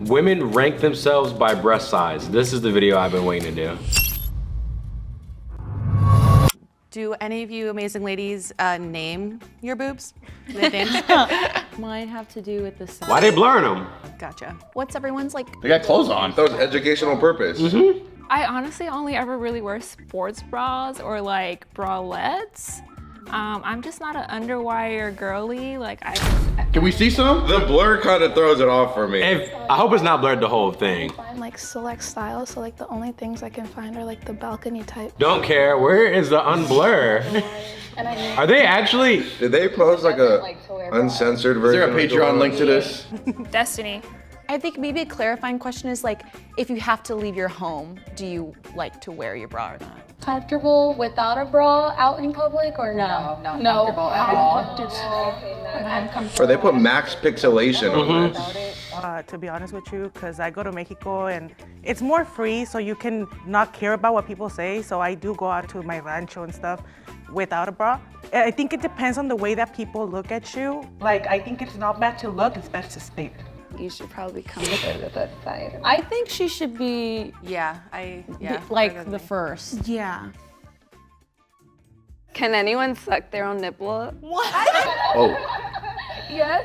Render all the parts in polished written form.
Women rank themselves by breast size. This is the video I've been waiting to do. Do any of you amazing ladies name your boobs? Do they name? Mine have to do with the size. Why they blurring them? Gotcha. What's everyone's like? They got clothes on. That was educational purpose. I honestly only ever really wear sports bras or like bralettes. I'm just not an underwire girly. Like Can we see some? The blur kind of throws it off for me. I hope it's not blurred the whole thing. Find like select styles, so like the only things I can find are like the balcony type. Don't care. Where is the unblur? Are they actually? Did they post like a uncensored Is version? there a Patreon link to this? Destiny. I think maybe a clarifying question is like, if you have to leave your home, do you like to wear your bra or not? Comfortable without a bra out in public or no? No, comfortable at all. Or they put max pixelation on this. To be honest with you, because I go to Mexico and it's more free, so you can not care about what people say. So I do go out to my rancho and stuff without a bra. I think it depends on the way that people look at you. Like, I think it's not bad to look, it's best to speak. You should probably come with it. I think she should be like the first. Yeah. Can anyone suck their own nipple? What? Oh. Yes.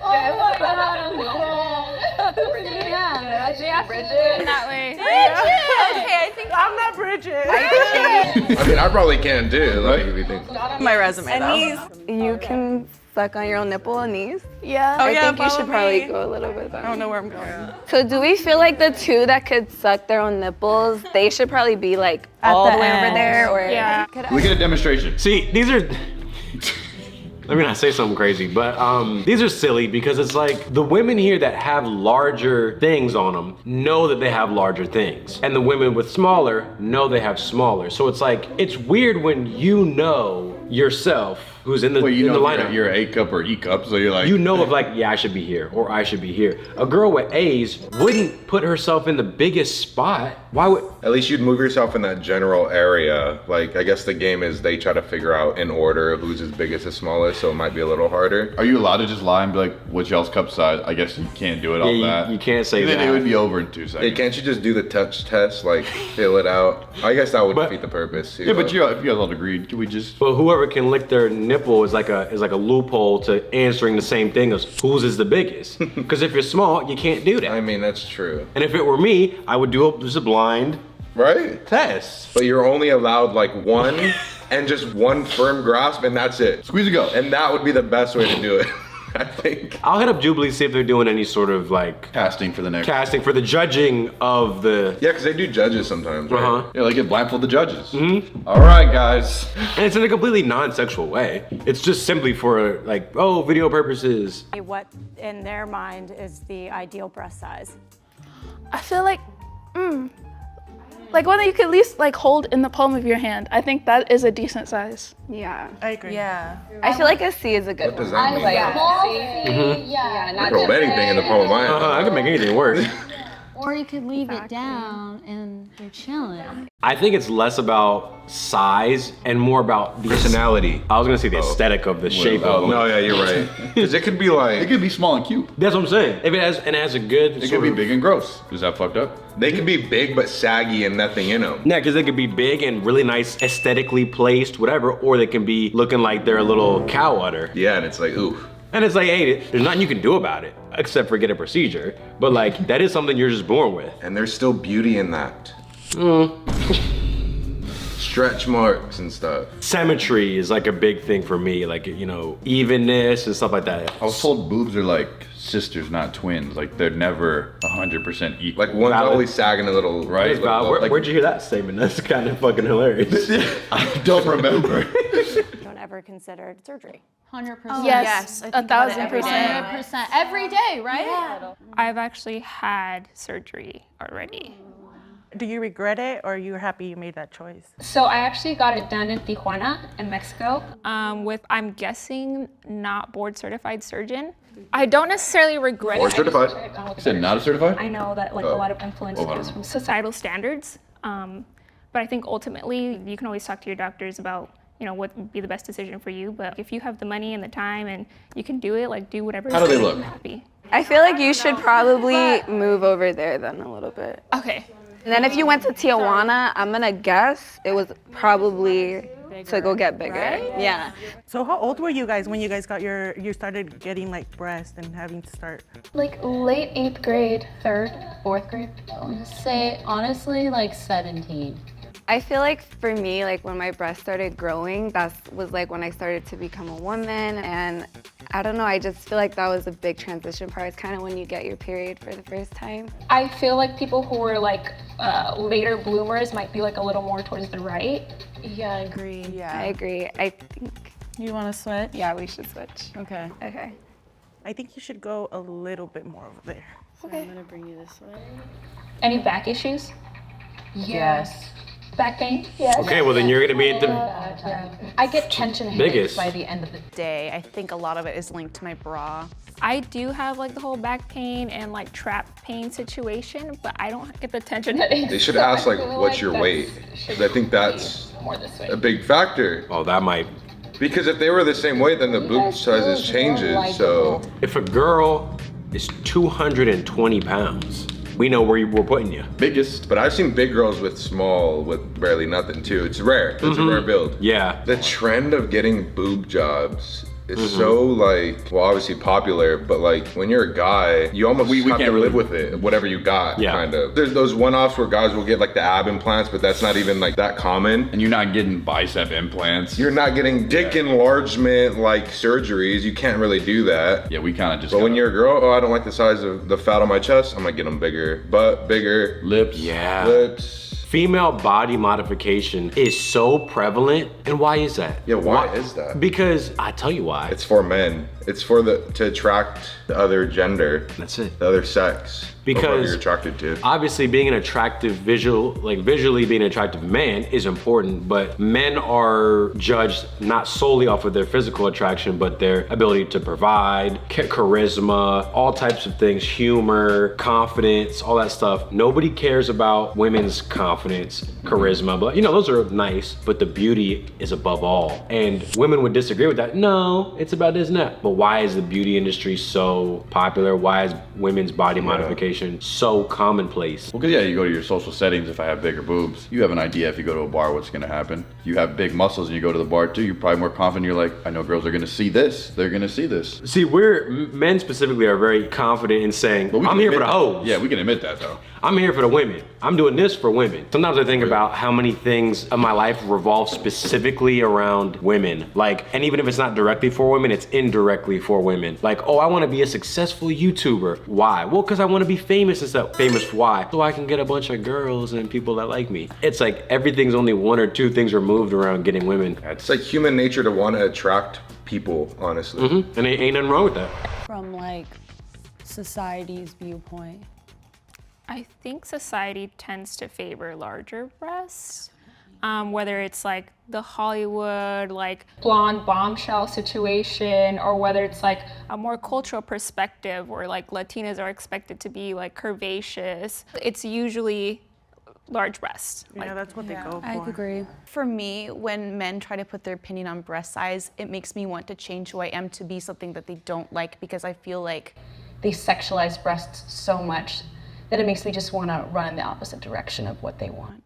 Bridget. That way. Okay, I think I'm not Bridget. I mean, I probably can too. Like, if you think. my resume though. You can suck on your own nipple and knees? Yeah. Oh, I yeah, think you should follow probably me. go a little bit I back. don't know where I'm going. So do we feel like the two that could suck their own nipples, they should probably be like all the way over there? Or Yeah. We get a demonstration. See, these are. Let me not say something crazy, but these are silly because it's like the women here that have larger things on them know that they have larger things. And the women with smaller know they have smaller. So it's like, it's weird when you know yourself who's in the, Well, you in the know lineup. you're A cup or E cup, so you're like. You know of like, yeah, I should be here or I should be here. A girl with A's wouldn't put herself in the biggest spot. Why would? At least you'd move yourself in that general area. Like, I guess the game is they try to figure out in order who's as biggest as smallest, so it might be a little harder. Are you allowed to just lie and be like, what's y'all's cup size? I guess you can't do it all that. You can't say Then that. it would be over in 2 Hey, seconds. can't you just do the touch test, like fill it out? I guess that would defeat the purpose. Yeah, but if you guys all agreed, can we just? But whoever can lick their nipple is like a loophole to answering the same thing as whose is the biggest. Because if you're small, you can't do that. I mean, that's true. And if it were me, I would do just a blind Right? test. But you're only allowed like one and just one firm grasp, and that's it. Squeeze a go. And that would be the best way to do it, I think. I'll hit up Jubilee, see if they're doing any sort of like Casting for the next. casting for the judging of the. Yeah, because they do judges sometimes, right? Uh-huh. Yeah, like it blindfold the judges. All right, guys. And it's in a completely non-sexual way. It's just simply for like, oh, video purposes. What in their mind is the ideal breast size? I feel like, like one that you could at least like hold in the palm of your hand. I think that is a decent size. Yeah. I agree. Yeah. I feel like a C is a good What does one. that mean? Yeah, I can hold anything in the palm of my hand. I can make anything work. Or you could leave it down and you're chilling. I think it's less about size and more about the Personality. I was gonna say the aesthetic of the shape of them. No, yeah, you're right. Because it could be like, It could be small and cute. That's what I'm saying. If it has a good. It could be big and gross. Is that fucked up? they could be big but saggy and nothing in them. Yeah, because they could be big and really nice, aesthetically placed, whatever, or they can be looking like they're a little cow udder. Yeah, and it's like, ooh. And it's like, hey, there's nothing you can do about it except for get a procedure. But like, that is something you're just born with. And there's still beauty in that. Stretch marks and stuff. Symmetry is like a big thing for me, like, you know, evenness and stuff like that. I was told boobs are like sisters, not twins. Like they're never 100% equal. Like one's Valid. always sagging a little. Right. It's about- Like, where'd you hear that statement? That's kind of fucking hilarious. I don't remember. Don't ever consider surgery. 100%. Yes, I think about it every 1,000%. 100%. Every day, right? I've actually had surgery already. Do you regret it or you're happy you made that choice? So I actually got it done in Tijuana, in Mexico. With, I'm guessing, not board certified surgeon. I don't necessarily regret Or it. certified. You said not a certified? I know that like a lot of influence comes from Societal standards. But I think ultimately you can always talk to your doctors about, you know, what would be the best decision for you. But if you have the money and the time and you can do it, like do whatever. How do they makes you look? Happy. I feel like you should probably move over there then a little bit. Okay. And then if you went to Tijuana, I'm gonna guess it was probably to go get bigger. Right? Yeah. So how old were you guys when you guys got you started getting like breasts and having to start? Like late 8th grade, 3rd, 4th grade. I would say honestly like 17. I feel like for me, like when my breasts started growing, that was like when I started to become a woman. And I don't know, I just feel like that was a big transition part. It's kind of when you get your period for the first time. I feel like people who were like later bloomers might be like a little more towards the right. Yeah, I agree. Yeah, I agree. I think. You want to switch? Yeah, we should switch. Okay. Okay. I think you should go a little bit more over there. Okay. I'm gonna bring you this way. Any back issues? Yes. Back pain? Yes. Okay, well then you're gonna be at the I get tension headaches by the end of the day. I think a lot of it is linked to my bra. I do have like the whole back pain and like trap pain situation, but I don't get the tension headaches. They should ask like, what's your weight? Because I think that's a big factor. Oh, that might. Because if they were the same weight, then the boob sizes changes. So if a girl is 220 pounds, we know where we're putting you. Biggest. But I've seen big girls with small, with barely nothing too. It's rare. It's a rare build. Yeah. The trend of getting boob jobs is so like, well, obviously popular, but like when you're a guy, you almost we have to live with it, whatever you got, kind of. There's those one-offs where guys will get like the ab implants, but that's not even like that common. And you're not getting bicep implants. You're not getting dick enlargement like surgeries. You can't really do that. Yeah, we kind of just. But when you're a girl, oh, I don't like the size of the fat on my chest, I'm gonna get them bigger. Butt bigger. Lips. Yeah. Lips. Female body modification is so prevalent, and why is that? Yeah, why is that? Because I tell you why. It's for men. It's for to attract the other gender. That's it. The other sex. Because you're attracted to. Obviously being an attractive visually being an attractive man is important, but men are judged not solely off of their physical attraction, but their ability to provide, charisma, all types of things, humor, confidence, all that stuff. Nobody cares about women's confidence, charisma, but you know, those are nice, but the beauty is above all. And women would disagree with that. No, it's about this and that. But why is the beauty industry so popular? Why is women's body modification so commonplace? Well, because you go to your social settings. If I have bigger boobs, you have an idea if you go to a bar what's gonna happen. If you have big muscles and you go to the bar too, you're probably more confident. You're like, I know girls are gonna see this. They're gonna see this. See, men specifically are very confident in saying, I'm here for the hoes. Yeah, we can admit that though. I'm here for the women. I'm doing this for women. Sometimes I think about how many things of my life revolve specifically around women. Like, and even if it's not directly for women, it's indirectly for women. Like, oh, I wanna be a successful YouTuber. Why? Well, because I wanna be famous and stuff. Famous why? So I can get a bunch of girls and people that like me. It's like everything's only one or two things removed around getting women. It's like human nature to wanna attract people, honestly. And ain't nothing wrong with that. From like society's viewpoint. I think society tends to favor larger breasts, whether it's like the Hollywood, like blonde bombshell situation, or whether it's like a more cultural perspective where like Latinas are expected to be like curvaceous. It's usually large breasts. Yeah, that's what they go for. I agree. For me, when men try to put their opinion on breast size, it makes me want to change who I am to be something that they don't like, because I feel like they sexualize breasts so much that it makes me just want to run in the opposite direction of what they want.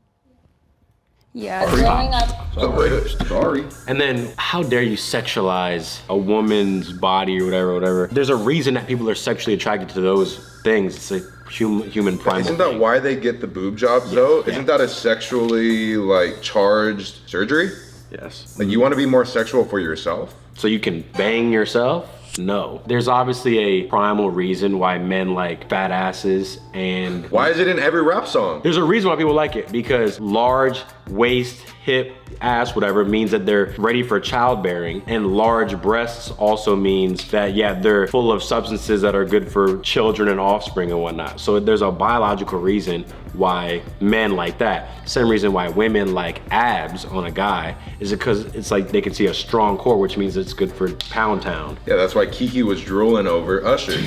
Yeah, growing up. Sorry. And then how dare you sexualize a woman's body or whatever. There's a reason that people are sexually attracted to those things. It's a human primal Isn't that why they get the boob jobs though? Isn't that a sexually like charged surgery? Yes. Like you want to be more sexual for yourself? So you can bang yourself? No. There's obviously a primal reason why men like fat asses, and why is it in every rap song? There's a reason why people like it, because large waist, hip, ass, whatever, means that they're ready for childbearing, and large breasts also means that, yeah, they're full of substances that are good for children and offspring and whatnot. So there's a biological reason why men like that. Same reason why women like abs on a guy is because it's like they can see a strong core, which means it's good for Pound Town. Yeah, that's why Kiki was drooling over Usher.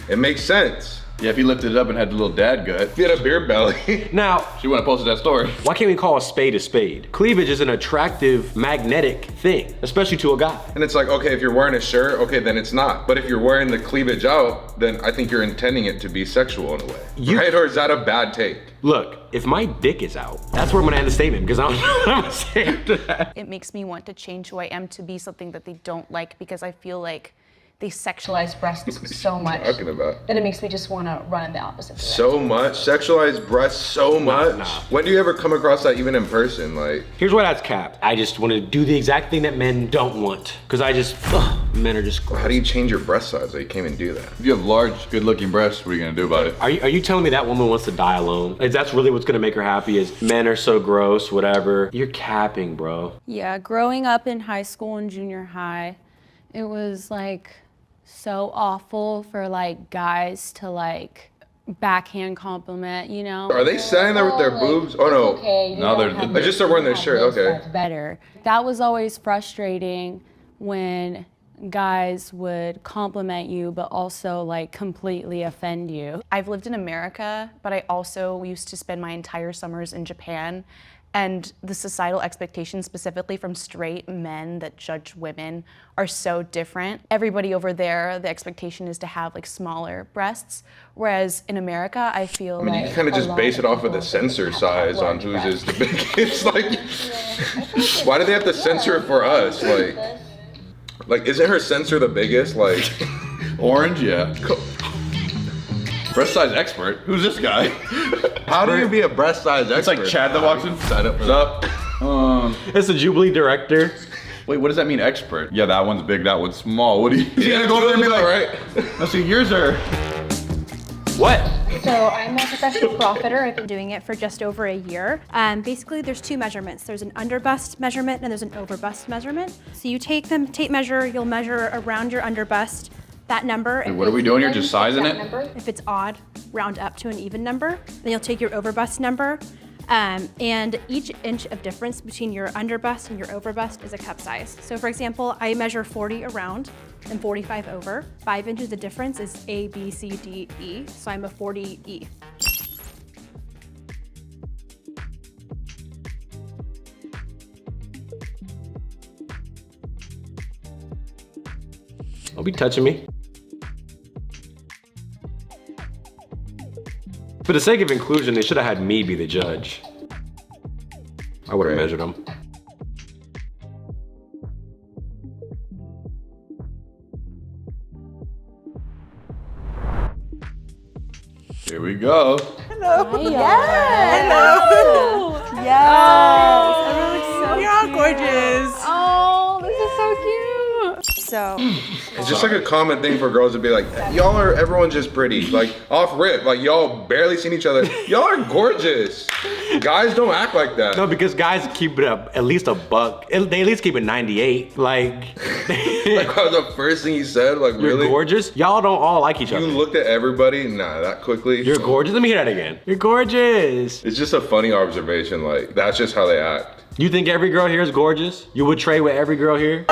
It makes sense. Yeah, if he lifted it up and had the little dad gut. If he had a beer belly. Now, she wouldn't have posted that story. Why can't we call a spade a spade? Cleavage is an attractive, magnetic thing, especially to a guy. And it's like, okay, if you're wearing a shirt, okay, then it's not. But if you're wearing the cleavage out, then I think you're intending it to be sexual in a way. Right? Or is that a bad take? Look, if my dick is out, that's where I'm gonna end the statement because I don't know what I'm gonna say after that. It makes me want to change who I am to be something that they don't like because I feel like they sexualize breasts so much Talking about. that it makes me just want to run in the opposite direction. So much? Sexualized breasts so much? Nah. When do you ever come across that even in person? Like, here's why that's capped. I just want to do the exact thing that men don't want. Because men are just gross. How do you change your breast size? Like, you can't even do that. If you have large, good-looking breasts, what are you gonna do about it? Are you telling me that woman wants to die alone? Like, that's really what's gonna make her happy is men are so gross, whatever. You're capping, bro. Yeah, growing up in high school and junior high, it was like so awful for like guys to like backhand compliment, you know? Are they saying that with their boobs? Oh no. Okay, No, they just start wearing their shirt, okay. Better. That was always frustrating when guys would compliment you but also like completely offend you. I've lived in America, but I also used to spend my entire summers in Japan. And the societal expectations, specifically from straight men that judge women, are so different. Everybody over there, the expectation is to have like smaller breasts, whereas in America, I feel I mean, you can kind of just base it off of the sensor size on whose is the biggest. Like, why do they have to censor it for us? Like, isn't her sensor the biggest? Like, orange, yeah. Breast size expert? Who's this guy? How do you be a breast size expert? It's like Chad that walks in. Sign up for that. It's the Jubilee director. Wait, what does that mean, expert? Yeah, that one's big, that one's small. What do you? You gotta go over there and be like, right? Let's see, yours are. What? So I'm a professional profiter. I've been doing it for just over a year. Basically, there's two measurements. There's an underbust measurement and there's an overbust measurement. So you take them, tape measure, you'll measure around your underbust. That number. Wait, what are we doing here? Just sizing it? If it's odd, round up to an even number. Then you'll take your overbust number, and each inch of difference between your underbust and your overbust is a cup size. So for example, I measure 40 around and 45 over. 5 inches of difference is A, B, C, D, E. So I'm a 40E. Don't be touching me. For the sake of inclusion, they should have had me be the judge. I would have measured them. Here we go. Hello. Yes. Hello. Yes. Everyone looks so You're all gorgeous. Oh, this is so cute. So it's just like a common thing for girls to be like, everyone's just pretty. Like, off rip, like y'all barely seen each other. Y'all are gorgeous. Guys don't act like that. No, because guys keep it up at least a buck. They at least keep it 98. Like, like the first thing you said, like, you're really? gorgeous? Y'all don't all like each other. You looked at everybody, nah, that quickly. You're gorgeous? Let me hear that again. You're gorgeous. It's just a funny observation, like, that's just how they act. You think every girl here is gorgeous? You would trade with every girl here?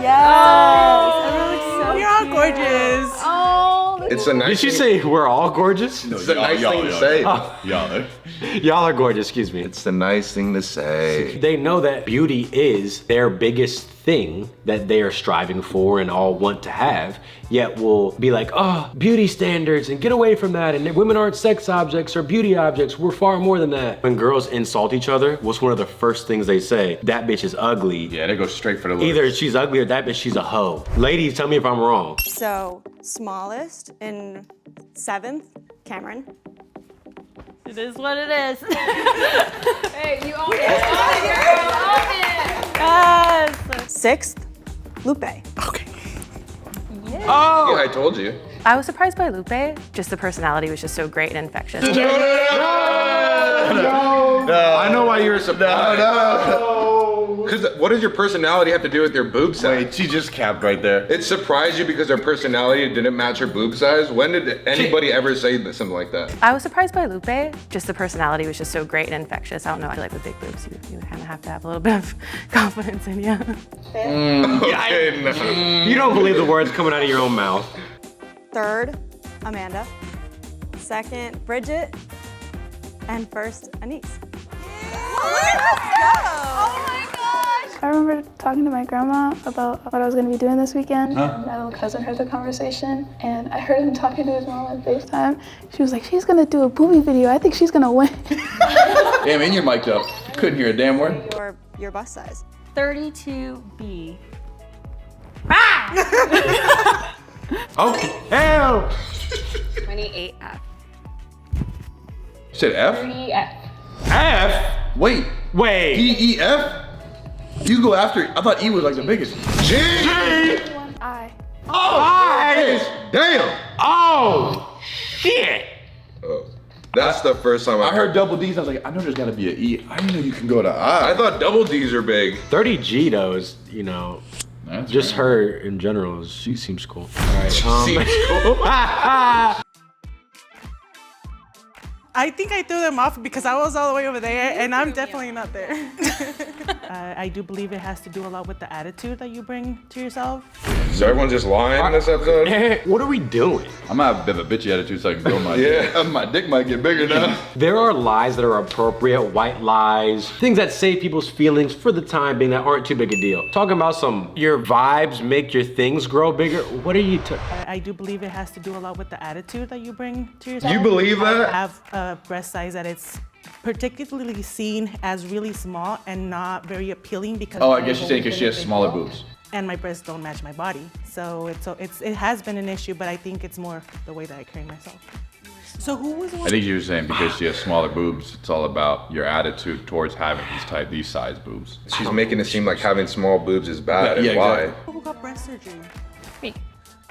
Yes. Everyone looks so you're all gorgeous. Oh, it's a nice Did she say we're all gorgeous? It's a nice thing to say. Y'all are gorgeous, excuse me. It's the nice thing to say. They know that beauty is their biggest thing that they are striving for and all want to have, yet will be like, oh, beauty standards and get away from that, and women aren't sex objects or beauty objects, we're far more than that. When girls insult each other, what's one of the first things they say? That bitch is ugly. Yeah, they go straight for the looks. Either she's ugly or that bitch, she's a hoe. Ladies, tell me if I'm wrong. So, smallest in 7th, Cameron. It is what it is. Hey, you own it. You own it. Yes. 6th, Lupe. Okay. Oh! Yeah, I told you. I was surprised by Lupe. Just the personality was just so great and infectious. No. I know why you were surprised. No. Because what does your personality have to do with your boob size? Wait, she just capped right there. It surprised you because her personality didn't match her boob size? When did anybody ever say something like that? I was surprised by Lupe. Just the personality was just so great and infectious. I don't know, I feel like with big boobs, you kind of have to have a little bit of confidence in you. Okay, no. You don't believe the words coming out of your own mouth. 3rd, Amanda. Second, Bridget. And first, Anise. I remember talking to my grandma about what I was going to be doing this weekend. Huh? My little cousin heard the conversation, and I heard him talking to his mom on FaceTime. She was like, she's going to do a boobie video. I think she's going to win. Damn, and you're mic'd up. Couldn't hear a damn word. Your bust size. 32B. Okay. Hell. 28F. You said F? 30F. F? Wait. D, E, F? You go after, I thought E was like the biggest. G! I. Oh, Damn! Oh, shit. Oh. That's the first time I heard double D's. I was like, I know there's gotta be an E. I didn't know you can go to I. I thought double D's are big. 30G though is, you know, That's just right. her in general. She seems cool. All right. Seems cool. I think I threw them off because I was all the way over there, and I'm definitely not there. I do believe it has to do a lot with the attitude that you bring to yourself. Is everyone just lying in this episode? What are we doing? I'm gonna have a bit of a bitchy attitude so I can build my Yeah. my dick might get bigger now. There are lies that are appropriate, white lies, things that save people's feelings for the time being that aren't too big a deal. Talking about some, your vibes make your things grow bigger. What are you I do believe it has to do a lot with the attitude that you bring to yourself. You believe that? I have a breast size that it's particularly seen as really small and not very appealing because. Oh, I guess you're saying because she has smaller boobs. And my breasts don't match my body, so it has been an issue, but I think it's more the way that I carry myself. So who was the one? I think you were saying because she has smaller boobs, it's all about your attitude towards having these size boobs. She's making it seem like having small boobs is bad. Yeah, and why? exactly. Who got breast surgery? Me.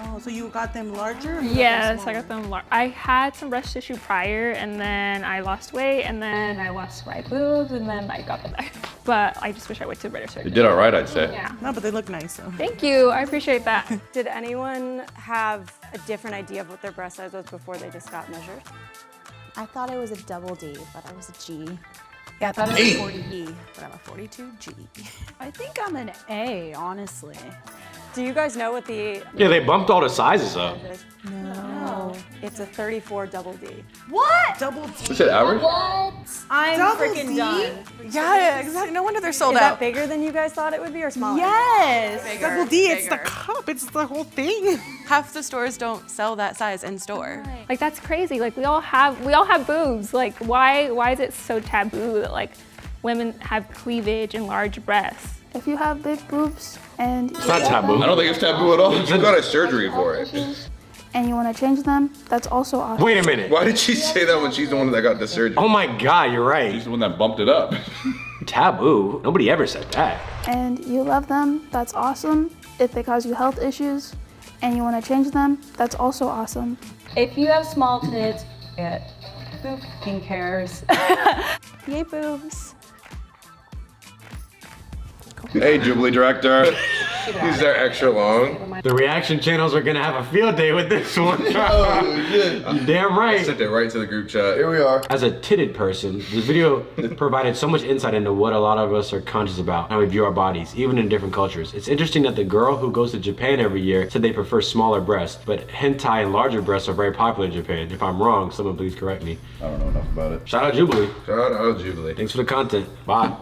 Oh, so you got them larger? Or you Yes, got I got them. I had some breast tissue prior, and then I lost weight, and then I lost my boobs, and then I got them back. But I just wish I went to a better surgeon. They did all right, I'd say. Yeah. No, but they look nice. So. Thank you. I appreciate that. Did anyone have a different idea of what their breast size was before they just got measured? I thought it was a double D, but I was a G. Yeah, I thought it was Hey. a 40E, but I'm a 42G. I think I'm an A, honestly. Do you guys know what the... Yeah, they bumped all the sizes up. No. It's a 34 double D. What? Double D. You said average? What? I'm Double freaking D? done. Yeah, exactly. No wonder they're sold Is out. that bigger than you guys thought it would be or smaller? Yes. Double D, it's the cup, it's the whole thing. Half the stores don't sell that size in store. Like that's crazy. Like we all have boobs. Like why is it so taboo that like women have cleavage and large breasts? If you have big boobs and It's not taboo. I don't think it's taboo at all. You got a surgery for it. and you want to change them, that's also awesome. Wait a minute. Why did she say that when she's the one that got the surgery? Oh my God, you're right. She's the one that bumped it up. Taboo? Nobody ever said that. And you love them, that's awesome. If they cause you health issues and you want to change them, that's also awesome. If you have small tits, who fucking cares? Yay, boobs. Hey, Jubilee director. These are extra long. The reaction channels are gonna have a field day with this one. Oh, shit. You're damn I right. sent it right to the group chat. Here we are. As a titted person, this video provided so much insight into what a lot of us are conscious about, how we view our bodies, even in different cultures. It's interesting that the girl who goes to Japan every year said they prefer smaller breasts, but hentai and larger breasts are very popular in Japan. If I'm wrong, someone please correct me. I don't know enough about it. Shout out Jubilee. Shout out Jubilee. Thanks for the content. Bye.